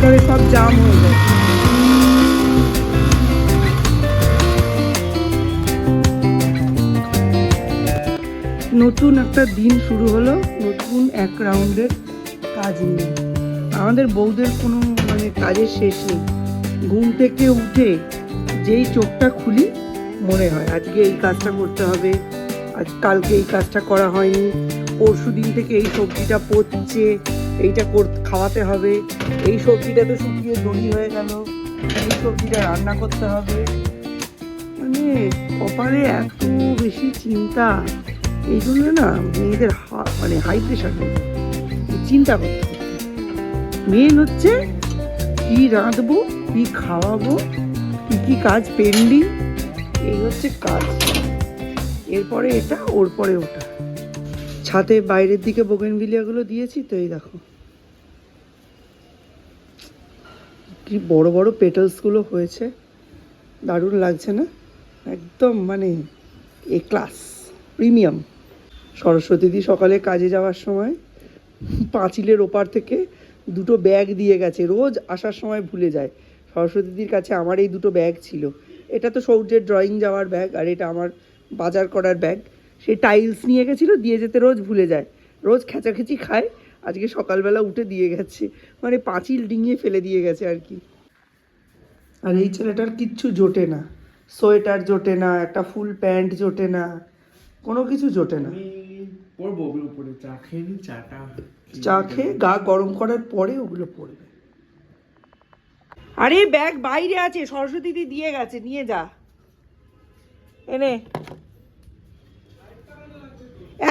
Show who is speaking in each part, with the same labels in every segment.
Speaker 1: তারপরে সব জাম হয়ে যায়। নতুন একটা দিন শুরু হলো, নতুন এক রাউন্ডের কাজ নিয়ে। আমাদের বউদের কোনো মানে কাজের শেষ নেই। ঘুম থেকে উঠে যেই চোখটা খুলি মনে হয় আজকে এই কাজটা করতে হবে, আজ কালকে এই কাজটা করা হয়নি, পরশু দিন থেকে এই সবজিটা পচছে, এইটা খাওয়াতে হবে, এই সবজিটা তো শুকিয়ে দড়ি হয়ে গেল, এই সবজিটা রান্না করতে হবে। মানে কপালে এত বেশি চিন্তা, এই জন্য না মেয়েদের মানে হাই প্রেশার চিন্তা করতে করতে। মেন হচ্ছে কি রাঁধবো, কি খাওয়াবো, কি কি কাজ পেন্ডিং, এই হচ্ছে কাজ। এরপরে এটা, ওর পরে ওটা। ছাদে বাইরের দিকে বোগেনভিলিয়াগুলো দিয়েছি তো, এই দেখো কি বড় বড় পেটালসগুলো হয়েছে, দারুণ লাগছে না? একদম মানে এ ক্লাস, প্রিমিয়াম। সরস্বতীদি সকালে কাজে যাওয়ার সময় পাঁচিলের ওপার থেকে দুটো ব্যাগ দিয়ে গেছে, রোজ আসার সময় ভুলে যায়। সরস্বতীদির কাছে আমার এই দুটো ব্যাগ ছিল, এটা তো সৌর্যের ড্রয়িং যাওয়ার ব্যাগ, আর এটা আমার বাজার করার ব্যাগ। সে টাইলস নিয়ে গেছিলো, দিয়ে যেতে রোজ ভুলে যায়, রোজ খেঁচাখেচি খায়। আজকে সকালবেলা উঠে দিয়ে গেছে, মানে পাঁচিল ডিঙিয়ে ফেলে দিয়ে গেছে আর কি। আর এই ছেলেটার কিচ্ছু জোটে না, সোয়েটার জোটে না, একটা ফুল প্যান্ট জোটে না, কোনো কিছু জোটে না।
Speaker 2: পরবো ওগুলো পরে, চা খেয়ে নি,
Speaker 1: চা খেয়ে গা গরম করার পরে ওগুলো পরবে। আরে ব্যাগ বাইরে আছে, সরস্বতীদি দিয়ে গেছে, নিয়ে যা। এনে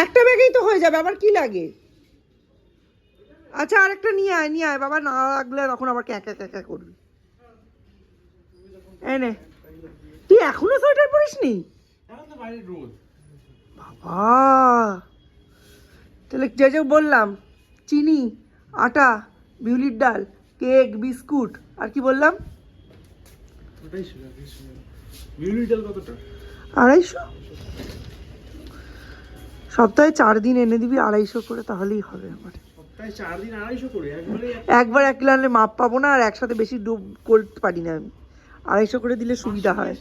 Speaker 1: একটা ব্যাগেই তো হয়ে যাবে, আবার কি লাগে? আচ্ছা আরেকটা নিয়ে আয়, নিয়ে আয় বাবা, না লাগলে তখন আবার ক্যাঁকা ক্যাঁকা করবি। এনে, তুই এখনো সোয়েটার পরিস নি? বাবা, তাহলে যে যে বললাম, চিনি, আটা, বিউলির ডাল, কেক, বিস্কুট, আর কি বললাম? 250। সপ্তাহে 4 দিন এনে দিবি 250 করে, তাহলেই হবে আমার।
Speaker 2: সপ্তাহে 4 দিন 250 করে
Speaker 1: একবার 1 কিলো আনলে মাপ পাবো না, আর একসাথে বেশি ডুব করতে পারি না আমি। 250 করে দিলে সুবিধা হয়।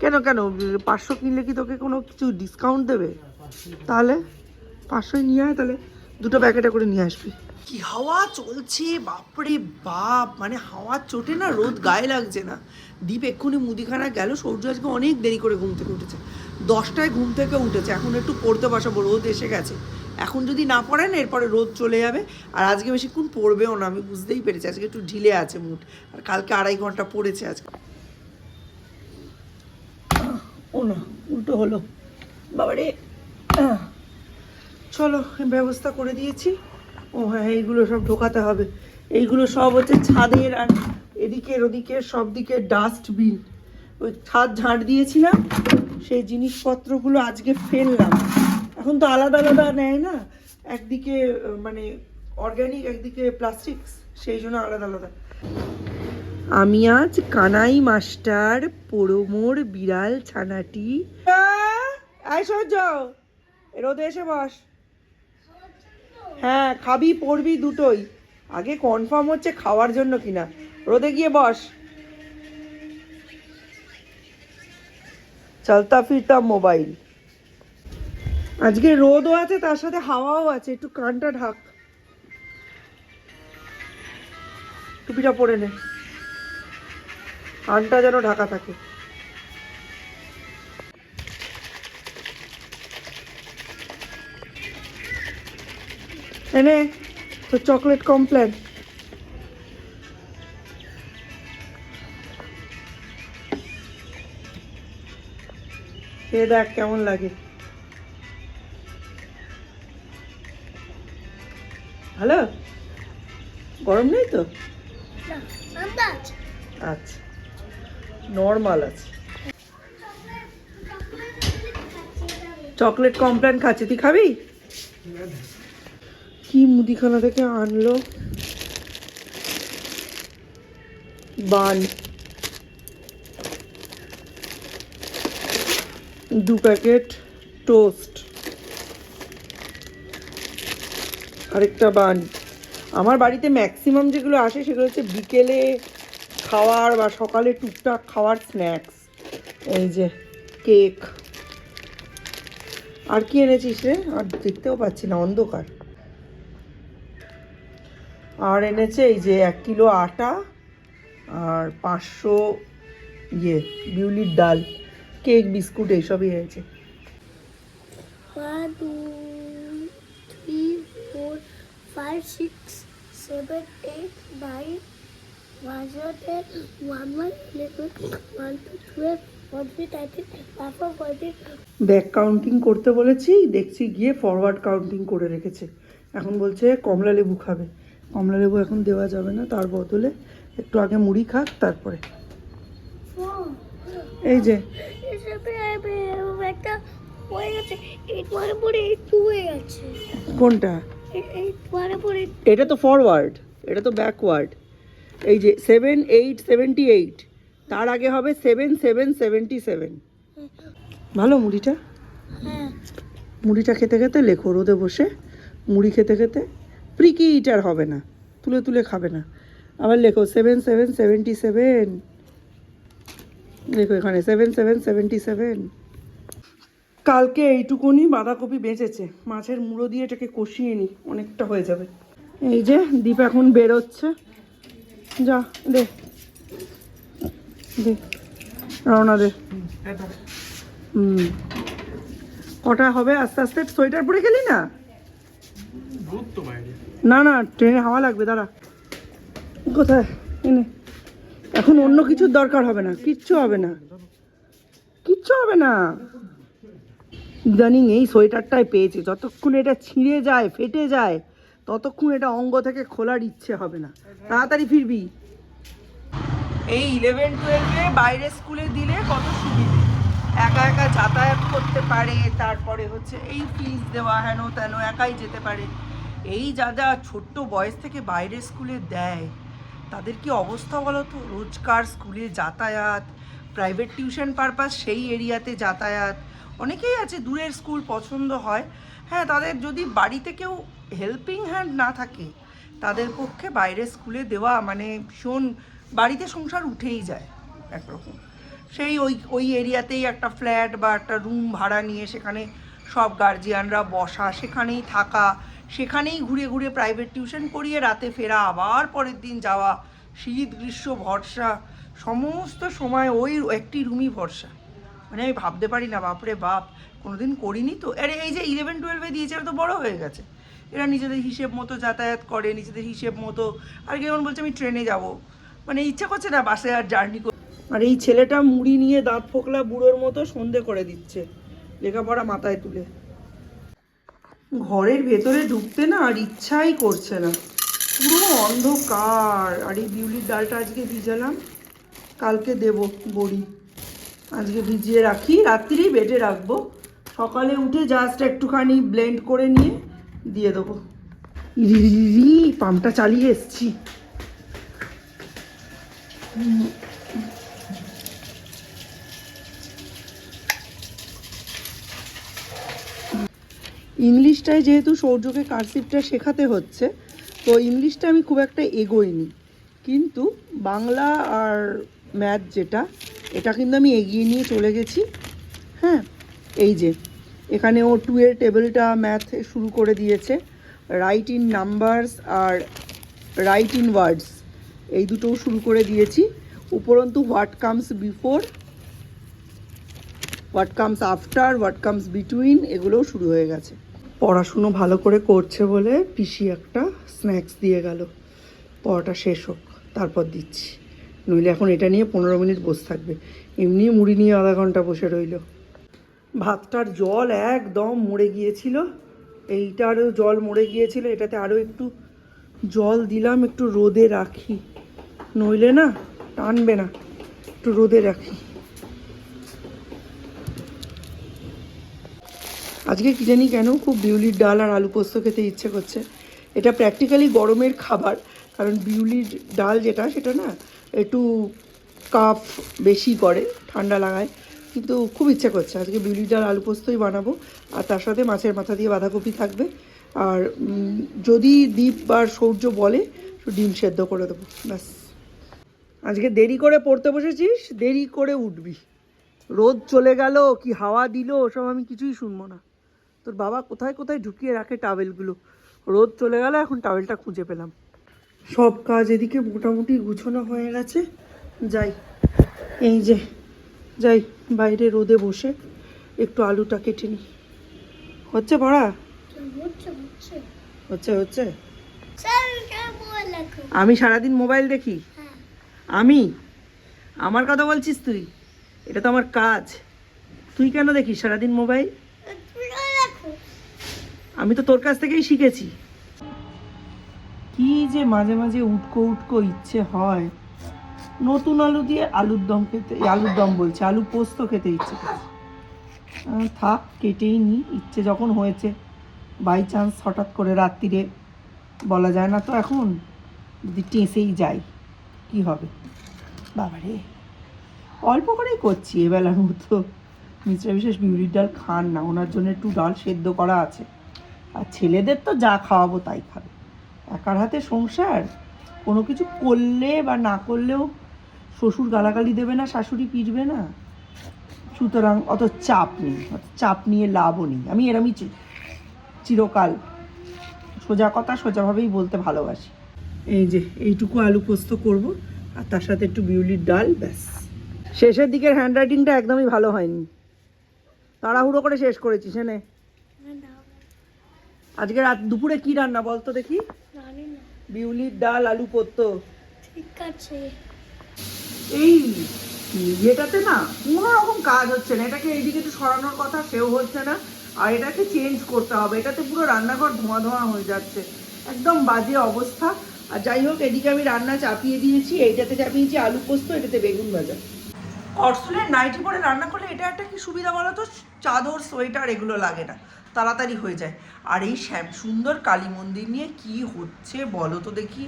Speaker 1: কেন কেন 500 কিনলে কি তোকে কোনো কিছু ডিসকাউন্ট দেবে? তাহলে 500 নিয়ে আয়, তাহলে দুটো প্যাকেটে করে নিয়ে আসবি। কি হাওয়া চলছে বাপরে বাপ, মানে হাওয়ার চোটে না রোদ গায়ে লাগছে না। দীপ এক্ষুনি মুদিখানা গেল, সূর্য আজকে অনেক দেরি করে ঘুম থেকে উঠেছে, 10টায় ঘুম থেকে উঠেছে। এখন একটু পড়তে বসাবো, রোদ এসে গেছে। এখন যদি না পড়ে না, এরপরে রোদ চলে যাবে। আর আজকে বেশিক্ষণ পড়বেও না, আমি বুঝতেই পেরেছি আজকে একটু ঢিলে আছে মুড। আর কালকে 2.5 ঘন্টা পড়েছে আজকে। ও না, উল্টো হলো বাবারে। চলো, ব্যবস্থা করে দিয়েছি। ও হ্যাঁ, এইগুলো সব ঢোকাতে হবে। এইগুলো সব হচ্ছে ছাদের, আর এদিকের ওদিকের সব দিকে ডাস্টবিন। ওই ছাদ ঝাড় দিয়েছিলাম, সেই জিনিসপত্রগুলো আজকে ফেললাম। এখন তো আলাদা আলাদা নেয় না, একদিকে মানে অর্গ্যানিক, একদিকে প্লাস্টিক, সেই জন্য আলাদা আলাদা। আমি আজ কানাই মাস্টার, পোড়োমোর বিড়াল ছানাটি। আয় সহ্য, রোদে এসে বস। হ্যাঁ, খাবি পড়বি দুটোই। আগে কনফার্ম হচ্ছে খাওয়ার জন্য কিনা। রোদে গিয়ে বস। চলতা ফিরতা মোবাইল। আজকে রোদও আছে, তার সাথে হাওয়াও আছে, একটু কানটা ঢাক। টুপিটা পরে নে, কানটা যেন ঢাকা থাকে। এনে তো চকলেট কমপ্লেন। খেয়ে দেখ কেমন লাগে। ভালো? গরম নেই তো? আচ্ছা, নর্মাল আছে। চকলেট কমপ্লেন খাচ্ছে, তুই খাবি? কি মুদিখানা থেকে আনলো বান, 2 প্যাকেট টোস্ট, আরেকটা বান, আমার বাড়িতে ম্যাক্সিমাম যেগুলো আসে সেগুলো হচ্ছে বিকেলে খাওয়ার বা সকালে টুকটাক খাওয়ার স্ন্যাক্স। এই যে কেক। আর কি এনেছিস রে? আর দেখতেও পাচ্ছি না, অন্ধকার। আর এনেছে এই যে 1 কিলো আটা আর 500 বিউলির ডাল, কেক, বিস্কুট এইসবই এনেছে।
Speaker 3: 1 2 3 4 5 6 7 8 9 1 0 10 1 1 11 1 2 12 1 3 13 4 14
Speaker 1: ব্যাক কাউন্টিং করতে বলেছি, দেখছি গিয়ে ফরওয়ার্ড কাউন্টিং করে রেখেছে। এখন বলছে কমলা লেবু খাবে। কমলা লেবু এখন দেওয়া যাবে না, তার বদলে একটু আগে মুড়ি খাক তারপরে। এই যে
Speaker 3: এসবে একটা হয়ে গেছে 8 মানে পরে 2 হয়ে গেছে।
Speaker 1: কোনটা?
Speaker 3: 8 মানে পরে
Speaker 1: এটা তো ফরওয়ার্ড, এটা তো ব্যাকওয়ার্ড। এই যে 7 8 78, তার আগে হবে 7 7 77। ভালো মুড়িটা?
Speaker 3: হ্যাঁ
Speaker 1: মুড়িটা খেতে খেতে লেখো, রোদে বসে মুড়ি খেতে খেতে। প্রিকি ইটার হবে না, তুলে তুলে খাবে না। আবার লেখো 7 7 77, লেখো এখানে 7 7 77। কালকে এইটুকুনি বাঁধাকপি বেঁচেছে, মাছের মুড়ো দিয়ে এটাকে কষিয়ে নিই, অনেকটা হয়ে যাবে। এই যে দীপ এখন বেরোচ্ছে, যা দে দে, রওনা দে। কটা হবে আস্তে আস্তে? সোয়েটার পরে গেলি না?
Speaker 2: রোদ তো বাইরে।
Speaker 1: না না, ট্রেনে হাওয়া লাগবে, দাঁড়া। কোথায় এনে? এখন অন্য কিছুর দরকার হবে না, কিচ্ছু হবে না, কিচ্ছু হবে না। ইদানিং এই সোয়েটারটাই পেয়েছি, যতক্ষণ এটা ছিঁড়ে যায় ফেটে যায় ততক্ষণ এটা অঙ্গ থেকে খোলার ইচ্ছে হবে না। তাড়াতাড়ি ফিরবি। এই 11-12-এ বাইরে স্কুলে দিলে কত সুবিধে, একা একা যাতায়াত করতে পারে, তারপরে হচ্ছে এই ফিস দেওয়া হেন তেন, একাই যেতে পারে। এই যারা ছোট্ট বয়স থেকে বাইরে স্কুলে দেয় তাদের কি অবস্থা বলো তো? রোজকার স্কুলে যাতায়াত, প্রাইভেট টিউশন পারপাস সেই এরিয়াতে যাতায়াত। অনেকেই আছে দূরের স্কুল পছন্দ হয়, হ্যাঁ, তাদের যদি বাড়িতে কেউ হেল্পিং হ্যান্ড না থাকে তাদের পক্ষে বাইরে স্কুলে দেওয়া মানে ভীষণ, বাড়িতে সংসার উঠেই যায় একরকম। সেই ওই ওই এরিয়াতেই একটা ফ্ল্যাট বা একটা রুম ভাড়া নিয়ে সেখানে সব গার্জিয়ানরা বসা, সেখানেই থাকা, সেখানেই ঘুরে ঘুরে প্রাইভেট টিউশন করিয়ে রাতে ফেরা, আবার পরের দিন যাওয়া, শীত গ্রীষ্ম ভরসা সমস্ত সময় ওই একটি রুমই ভরসা। মানে আমি ভাবতে পারি না, বাপরে বাপ, কোনোদিন করিনি তো। আরে এই যে 11-12-এ দিয়েছে, এরা তো বড় হয়ে গেছে, এরা নিজেদের হিসেব মতো যাতায়াত করে, নিজেদের হিসেব মতো। আর কেমন বলছে আমি ট্রেনে যাব, মানে ইচ্ছা করছে না বাসে আর জার্নি করে। আর এই ছেলেটা মুড়ি নিয়ে দাঁত ফোকলা বুড়োর মতো সন্ধে করে দিচ্ছে, লেখাপড়া মাথায় তুলে। ঘরের ভেতরে ঢুকতে না আর ইচ্ছাই করছে না, পুরো অন্ধকার। আর এই বিউলির ডালটা আজকে ভিজালাম, কালকে দেব বড়ি, আজকে ভিজিয়ে রাখি, রাত্রিরেই বেটে রাখবো, সকালে উঠে জাস্ট একটুখানি ব্লেন্ড করে নিয়ে দিয়ে দেবো। ইরি, পাম্পটা চালিয়ে এসছি। ইংলিশটায় যেহেতু সৌর্যকে কারসিভটা শেখাতে হচ্ছে, তো ইংলিশটা আমি খুব একটা এগোইনি, কিন্তু বাংলা আর ম্যাথ যেটা, এটা কিন্তু আমি এগিয়ে নিয়ে চলে গেছি। হ্যাঁ, এই যে এখানে ও 2-এর টেবিলটা ম্যাথ শুরু করে দিয়েছে, রাইট ইন নাম্বারস আর রাইট ইন ওয়ার্ডস, এই দুটোও শুরু করে দিয়েছি। উপরন্তু what comes before, what comes after, what comes between, এগুলোও শুরু হয়ে গেছে। পড়াশুনো ভালো করে করছে বলে পিসি একটা স্ন্যাক্স দিয়ে গেল, পড়াটা শেষ হোক তারপর দিচ্ছি, নইলে এখন এটা নিয়ে 15 মিনিট বসে থাকবে। এমনি মুড়ি নিয়ে আধা ঘন্টা বসে রইল। ভাতটার জল একদম মরে গিয়েছিল, এইটারও জল মরে গিয়েছিল, এটাতে আরও একটু জল দিলাম, একটু রোদে রাখি, নইলে না টানবে না, একটু রোদে রাখি। আজকে কী জানি কেন খুব বিউলির ডাল আর আলু পোস্ত খেতে ইচ্ছে করছে। এটা প্র্যাকটিক্যালি গরমের খাবার, কারণ বিউলির ডাল যেটা, সেটা না একটু কাফ বেশি করে, ঠান্ডা লাগায়, কিন্তু খুব ইচ্ছে করছে আজকে বিউলির ডাল আলু পোস্তই বানাবো। আর তার সাথে মাছের মাথা দিয়ে বাঁধাকপি থাকবে, আর যদি দীপ বা সূর্য বলে তো ডিম সেদ্ধ করে দেবো, ব্যাস। আজকে দেরি করে পড়তে বসেছিস, দেরি করে উঠবি। রোদ চলে গেল কি হাওয়া দিল ওসব আমি কিছুই শুনবো না। তোর বাবা কোথায় কোথায় ঢুকিয়ে রাখে টাওয়েলগুলো, রোদ চলে গেল, এখন টাওয়েলটা খুঁজে পেলাম। সব কাজ এদিকে মোটামুটি গুছানো হয়ে গেছে। যাই, এই যে যাই বাইরে রোদে বসে একটু আলুটা কেটে নিই। হচ্ছে পড়া? হচ্ছে হচ্ছে। আমি সারাদিন মোবাইল দেখি? আমি? আমার কথা বলছিস তুই? এটা তো আমার কাজ। তুই কেন দেখিস সারাদিন মোবাইল? আমি তো তোর কাছ থেকেই শিখেছি। কি যে মাঝে মাঝে উটকো উটকো ইচ্ছে হয়, নতুন আলু দিয়ে আলুর দম খেতে, আলুর দম বলছে, আলু পোস্ত খেতে ইচ্ছে করে। থাক, কেটেই নি, ইচ্ছে যখন হয়েছে। বাই চান্স হঠাৎ করে রাত্রিরে বলা যায় না তো, এখন যদি টেঁসেই যাই কি হবে। বাবারে, অল্প করেই করছি এবেলার মতো। মিস্টার বিশেষ বিউলির ডাল খান না, ওনার জন্য একটু ডাল সেদ্ধ করা আছে। আর ছেলেদের তো যা খাওয়াবো তাই খাবে। একার হাতে সংসার, কোনো কিছু করলে বা না করলেও শ্বশুর গালাগালি দেবে না, শাশুড়ি পিটবে না, সুতরাং অত চাপ নেই, অত চাপ নিয়ে লাভও নেই। আমি এরমই চিরকাল সোজা কথা সোজাভাবেই বলতে ভালোবাসি। এই যে এইটুকু আলু পোস্ত করব, আর তার সাথে একটু বিউলির ডাল, ব্যাস। শেষের দিকের হ্যান্ডরাইটিংটা একদমই ভালো হয়নি, তাড়াহুড়ো করে শেষ করেছিস। এনে আজকে দুপুরে কি রান্না বলতো দেখি? বিউলির ডাল, আলু পোস্ত।
Speaker 3: ঠিক আছে।
Speaker 1: এই এটাতে না কোনো রকম কাজ হচ্ছে না, এটাকে এইদিকে একটু সরানোর কথা, সেও হচ্ছে না। আর এটাকে চেঞ্জ করতে হবে, এটাতে পুরো রান্নাঘর ধোঁয়া ধোঁয়া হয়ে যাচ্ছে, একদম বাজে অবস্থা। আর যাই হোক, এদিকে আমি রান্না চাপিয়ে দিয়েছি, এইটাতে চাপিয়েছি আলু পোস্ত, এটাতে বেগুন ভাজা। অর্সুলের নাইটি পরে রান্না করলে এটা একটা কি সুবিধা বলো তো, চাদর সোয়েটার এগুলো লাগে না, তাড়াতাড়ি হয়ে যায়। আর এই শ্যামসুন্দর কালী মন্দির নিয়ে কি হচ্ছে বলো তো দেখি,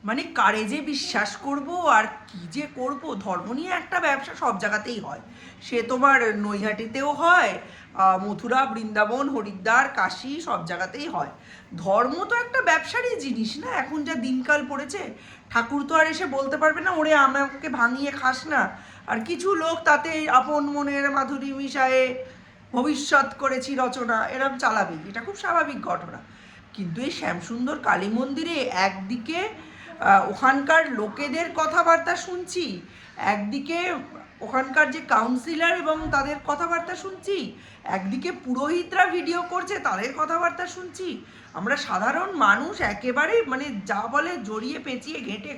Speaker 1: মানে কারে যে বিশ্বাস করব আর কি যে করব। ধর্ম নিয়ে একটা ব্যবসা সব জায়গাতেই হয়, সে তোমার নৈহাটিতেও হয়, মথুরা, বৃন্দাবন, হরিদ্বার, কাশী সব জায়গাতেই হয়। ধর্ম তো একটা ব্যবসারই জিনিস না, এখন যা দিনকাল পড়েছে। ঠাকুর তো আর এসে বলতে পারবে না ওরে আমাকে ভাঙিয়ে খাস না। আর কিছু লোক তাতে আপন মনের মাধুরী মিশায়ে ভবিষ্যৎ করেছি রচনা এরম চালাবেই, এটা খুব স্বাভাবিক ঘটনা। কিন্তু এই শ্যামসুন্দর কালী মন্দিরে একদিকে ওখানকার লোকেদের কথাবার্তা শুনছি, একদিকে ওখানকার যে কাউন্সিলর এবং তাদের কথাবার্তা শুনছি, একদিকে পুরোহিতরা ভিডিও করছে তাদের কথাবার্তা শুনছি। আমরা সাধারণ মানুষ একেবারে মানে যা বলে জড়িয়ে পেঁচিয়ে ঘেঁটে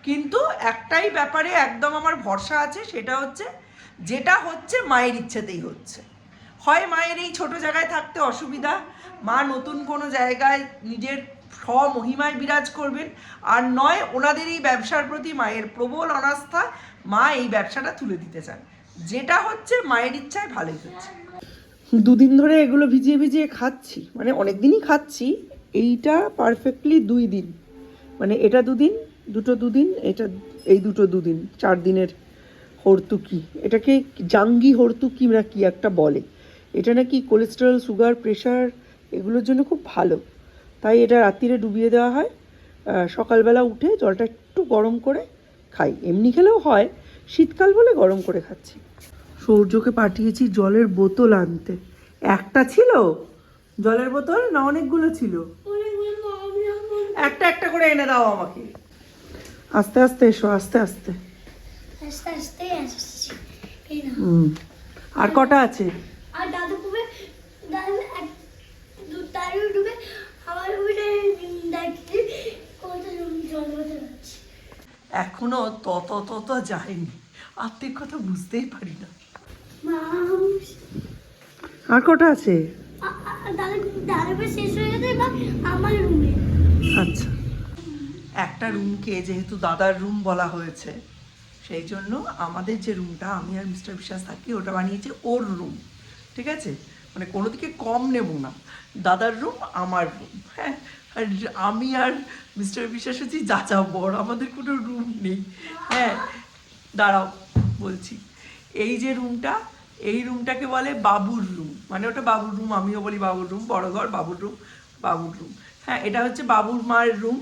Speaker 1: কিন্তু একটাই ব্যাপারে একদম আমার ভরসা আছে, সেটা হচ্ছে যেটা হচ্ছে মায়ের ইচ্ছেতেই হচ্ছে। হয় মায়ের এই ছোট জায়গায় থাকতে অসুবিধা, মা নতুন কোনো জায়গায় নিজের স্বমহিমায় বিরাজ করবেন, আর নয় ওনাদের এই ব্যবসার প্রতি মায়ের প্রবল অনাস্থা, মা এই ব্যবসাটা তুলে দিতে চান। যেটা হচ্ছে মায়ের ইচ্ছায় ভালোই হচ্ছে। দুদিন ধরে এগুলো ভিজিয়ে ভিজিয়ে খাচ্ছি, মানে অনেক দিনই খাচ্ছি। এইটা পারফেক্টলি 2 দিন, মানে এটা 2 দিন, দুটো 2 দিন, এটা এই দুটো 2 দিন, 4 দিনের হর্তুকি। এটাকে জাঙ্গি হর্তুকি না কি একটা বলে। এটা নাকি কোলেস্টেরল, সুগার, প্রেশার এগুলোর জন্য খুব ভালো, তাই এটা রাত্রিরে ডুবিয়ে দেওয়া হয়। সকালবেলা উঠে জলটা একটু গরম করে খাই, এমনি খেলেও হয়, শীতকাল বলে গরম করে খাচ্ছি। সূর্যকে পাঠিয়েছি জলের বোতল আনতে। একটা ছিল জলের বোতল না অনেকগুলো ছিল? একটা একটা করে এনে দাও আমাকে। আস্তে আস্তে এসো, আস্তে আস্তে।
Speaker 3: আস্তে আস্তে আসছি।
Speaker 1: আর কটা আছে?
Speaker 3: আর দাদু কুবে দাদু ডুবে আমার উঠে দেখি কত জল বোতল আছে।
Speaker 1: এখনো তত যায়নি, আত্মিক কথা বুঝতেই পারি না। আর কটা আছে?
Speaker 3: দাদু শেষ হয়ে গেছে বা আমার রুমে।
Speaker 1: আচ্ছা, একটা রুমকে যেহেতু দাদার রুম বলা হয়েছে, সেই জন্য আমাদের যে রুমটা আমি আর মিস্টার বিশ্বাস থাকি ওটা বানিয়েছে ওর রুম, ঠিক আছে? মানে কোনো দিকে কম নেব না, দাদার রুম আমার রুম, হ্যাঁ। আর আমি আর মিস্টার বিশ্বাস হচ্ছি যাচা বড়, আমাদের কোনো রুম নেই, হ্যাঁ। দাঁড়াও বলছি, এই যে রুমটা, এই রুমটাকে বলে বাবুর রুম, মানে ওটা বাবুর রুম, আমিও বলি বাবুর রুম, বড় ঘর বাবুর রুম। বাবুর রুম। হ্যাঁ, এটা হচ্ছে বাবুর মায়ের রুম।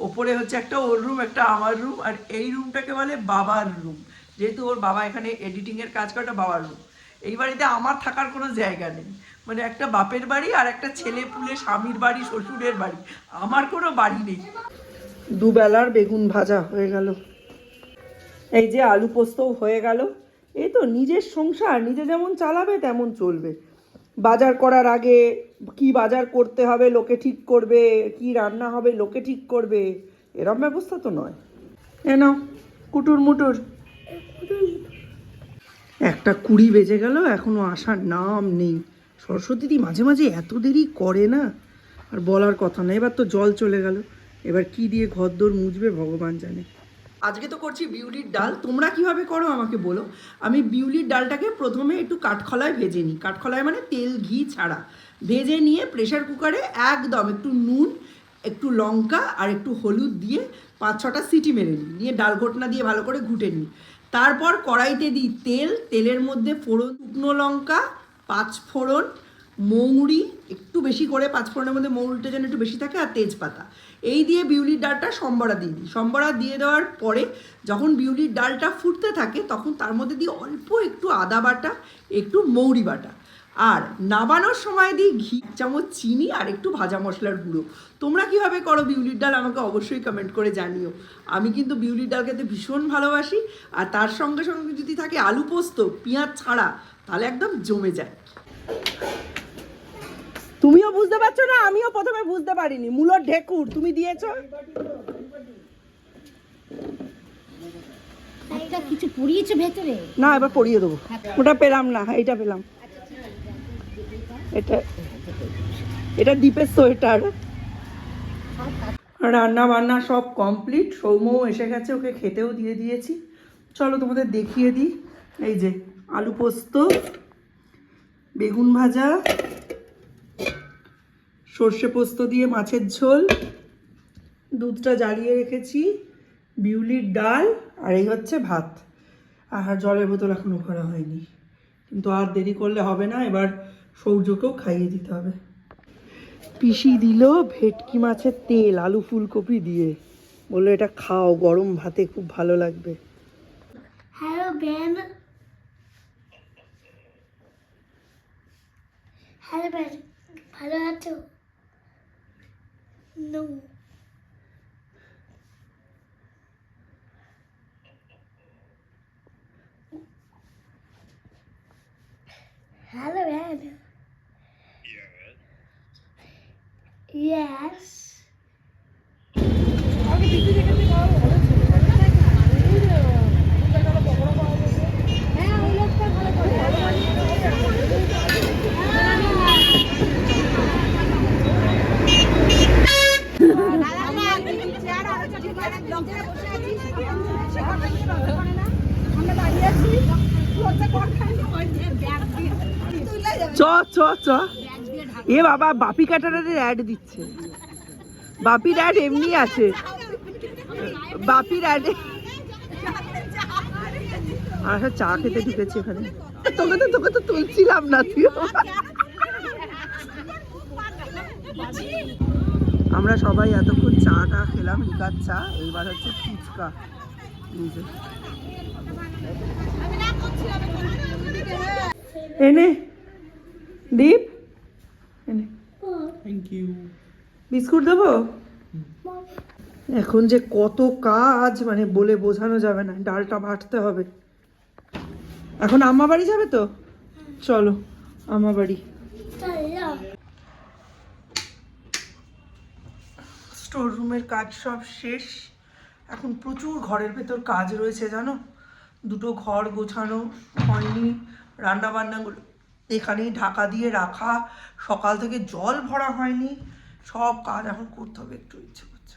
Speaker 1: ওপরে হচ্ছে একটা ওর রুম, একটা আমার রুম, আর এই রুমটাকে বলে বাবার রুম। যেহেতু ওর বাবা এখানে এডিটিংয়ের কাজ করে, ওটা বাবার রুম। এই বাড়িতে আমার থাকার কোনো জায়গা নেই, মানে একটা বাপের বাড়ি আর একটা ছেলে পুলে স্বামীর বাড়ি, শ্বশুরের বাড়ি, আমার কোনো বাড়ি নেই। দুবেলার বেগুন ভাজা হয়ে গেল, এই যে আলু পোস্তও হয়ে গেল। এই তো নিজের সংসার, নিজে যেমন চালাবে তেমন চলবে। বাজার করার আগে কি বাজার করতে হবে লোকে ঠিক করবে, কি রান্না হবে লোকে ঠিক করবে, এরম ব্যবস্থা তো নয়। এ নাও কুটুর মুটুর। 1:20 বেজে গেল, এখনো আসার নাম নেই। সরস্বতী মাঝে মাঝে এত দেরি করে না, আর বলার কথা না। এবার তো জল চলে গেল, এবার কি দিয়ে ঘরদোর মুছবে ভগবান জানে। আজকে তো করছি বিউলির ডাল। তোমরা কিভাবে করো আমাকে বলো। আমি বিউলির ডালটাকে প্রথমে একটু কাঠখলায় ভেজে নিই, কাঠখলায় মানে তেল ঘি ছাড়া ভেজে নিয়ে প্রেশার কুকারে একদম একটু নুন, একটু লঙ্কা আর একটু হলুদ দিয়ে 5-6টা সিটি মেরে নিই, নিয়ে ডাল ঘোটনা দিয়ে ভালো করে ঘুটে নিই। তারপর কড়াইতে দিই তেল, তেলের মধ্যে ফোড়ন, শুকনো লঙ্কা, 5 ফোড়ন, মৌরি একটু বেশি করে, 5 ফোড়নের মধ্যে মৌরিটা যেন একটু বেশি থাকে, আর তেজপাতা। এই দিয়ে বিউলির ডালটা সম্বরা দিয়ে দিই। সম্বরা দিয়ে দেওয়ার পরে যখন বিউলির ডালটা ফুটতে থাকে তখন তার মধ্যে দিই অল্প একটু আদা বাটা, একটু মৌরি বাটা, আর নাবানোর সময় দিই ঘি, 1 চামচ চিনি আর একটু ভাজা মশলার গুঁড়ো। তোমরা কীভাবে করো বিউলির ডাল আমাকে অবশ্যই কমেন্ট করে জানিও। আমি কিন্তু বিউলির ডাল খেতে ভীষণ ভালোবাসি, আর তার সঙ্গে সঙ্গে যদি থাকে আলু পোস্ত পেঁয়াজ ছাড়া, তাহলে একদম জমে যায়। তুমিও বুঝতে পারছো না, আমিও প্রথমে বুঝতে পারিনি। মূলোর ঢেকুর তুমি দিয়েছো,
Speaker 4: একটা কিছু পুড়িয়েছো ভেতরে?
Speaker 1: না এবার পরিয়ে দেবো। ওটা পেলাম না, এইটা পেলাম। এটা এটা দীপের সোয়েটার। রান্না বান্না সব কমপ্লিট। সৌম্যও এসে গেছে, ওকে খেতেও দিয়ে দিয়েছি। চলো তোমাদের দেখিয়ে দিই। এই যে আলু পোস্ত, বেগুন ভাজা, সর্ষে পোস্ত দিয়ে মাছের ঝোল, দুধটা জ্বালিয়ে রেখেছি, বিউলির ডাল, আর এই হচ্ছে ভাত। আর জলের বোতল এখনো ভরা হয়নি, কিন্তু আর দেরি করলে হবে না, এবার সৌর্যকেও খাইয়ে দিতে হবে। পিসি দিল ভেটকি মাছের তেল আলু ফুলকপি দিয়ে, বললো এটা খাও গরম ভাতে খুব ভালো লাগবে।
Speaker 3: হ্যালো বেন, হ্যালো বেন, ভালো আছো? নো। Hello, Ed. Yes.
Speaker 1: চ চ চ। এ বাবা, বাপি ক্যাটারারের অ্যাড দিচ্ছে। বাপির অ্যাড এমনি আছে, বাপির অ্যাডে আচ্ছা চা খেতে ঢুকেছি এখানে। তোকে তো তুলছিলাম না, তুই। আমরা সবাই এতক্ষণ চাটা খেলাম, লিকার চা। এইবার হচ্ছে ফুচকা। এনে দীপ, এনে
Speaker 2: থ্যাংক ইউ।
Speaker 1: বিস্কুট দেবো। এখন যে কত কাজ, মানে বলে বোঝানো যাবে না। ডালটা বাটতে হবে। এখন আম্মা বাড়ি যাবে তো, চলো আম্মা বাড়ি। স্টোর রুমের কাজ সব শেষ। এখন প্রচুর ঘরের ভেতর কাজ রয়েছে জানো। 2টো ঘর গোছানো হয়নি, রান্না বান্নাগুলো এখানেই ঢাকা দিয়ে রাখা, সকাল থেকে জল ভরা হয়নি, সব কাজ এখন করতে হবে, একটু ইচ্ছে করছে।